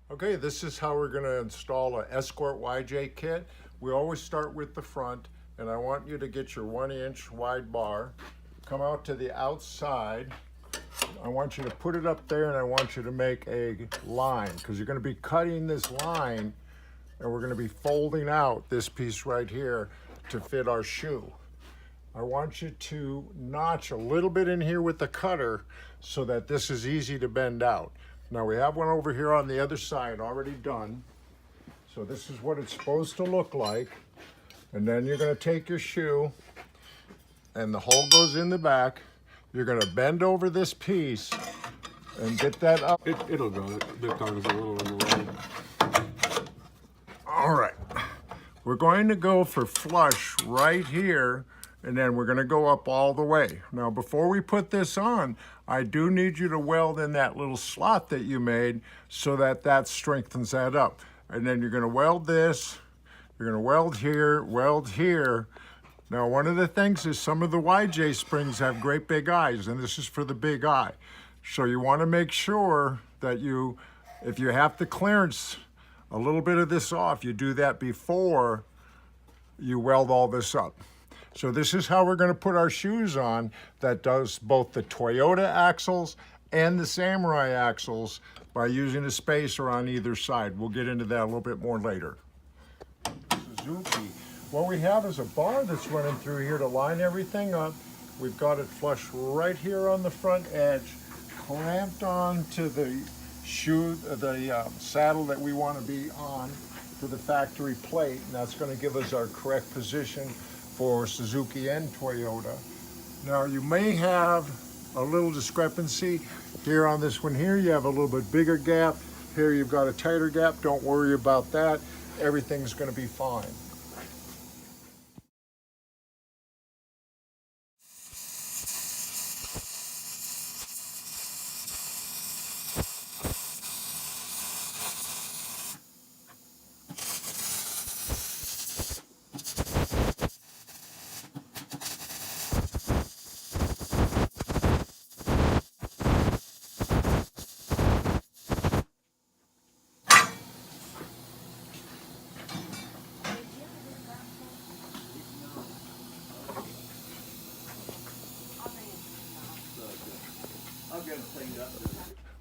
Okay, this is how we're going to install an Escort YJ kit. We always start with the front, and I want you to get your 1-inch wide bar, come out to the outside. I want you to put it up there, and I want you to make a line, because you're going to be cutting this line, and we're going to be folding out this piece right here to fit our shoe. I want you to notch a little bit in here with the cutter so that this is easy to bend out. Now we have one over here on the other side already done. So this is what it's supposed to look like. And then you're going to take your shoe and the hole goes in the back. You're going to bend over this piece and get that up. It'll go. The tongue's a little in the way. All right. We're going to go for flush right here, and then we're going to go up all the way. Now, before we put this on, I do need you to weld in that little slot that you made so that that strengthens that up. And then you're going to weld this, you're going to weld here, weld here. Now, one of the things is some of the YJ springs have great big eyes, and this is for the big eye. So you want to make sure that if you have to clearance a little bit of this off, you do that before you weld all this up. So this is how we're going to put our shoes on that does both the Toyota axles and the Samurai axles by using a spacer on either side. We'll get into that a little bit more later. Suzuki. What we have is a bar that's running through here to line everything up. We've got it flush right here on the front edge, clamped on to the shoe, the saddle that we want to be on for the factory plate, and that's going to give us our correct position for Suzuki and Toyota. Now you may have a little discrepancy here on this one here. You have a little bit bigger gap. Here you've got a tighter gap. Don't worry about that. Everything's going to be fine.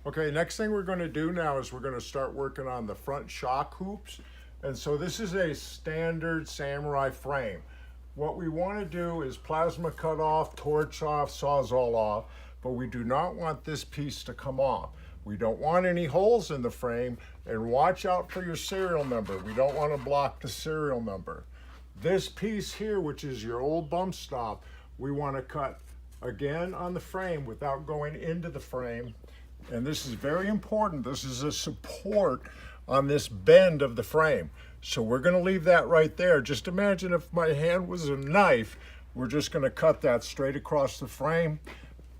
Okay, next thing we're going to do now is we're going to start working on the front shock hoops. And so this is a standard Samurai frame. What we want to do is plasma cut off, torch off, sawzall off, but we do not want this piece to come off. We don't want any holes in the frame, and watch out for your serial number. We don't want to block the serial number. This piece here, which is your old bump stop, we want to cut again on the frame without going into the frame. And this is very important. This is a support on this bend of the frame. So we're going to leave that right there. Just imagine if my hand was a knife. We're just going to cut that straight across the frame.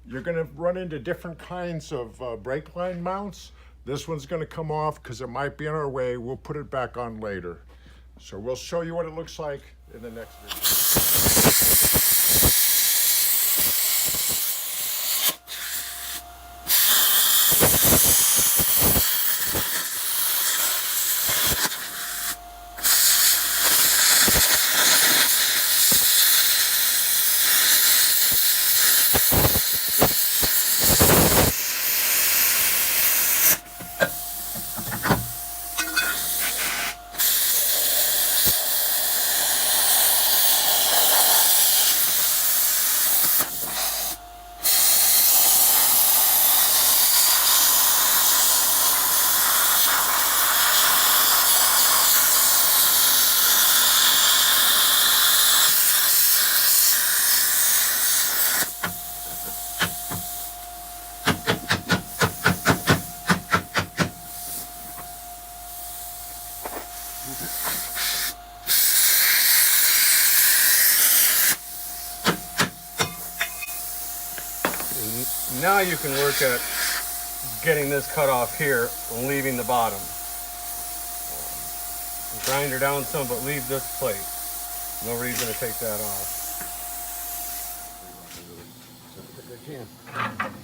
You're going to run into different kinds of brake line mounts. This one's going to come off because it might be in our way. We'll put it back on later. So we'll show you what it looks like in the next video. Now you can work at getting this cut off here and leaving the bottom. Grind her down some, but leave this plate. No reason to take that off. I can.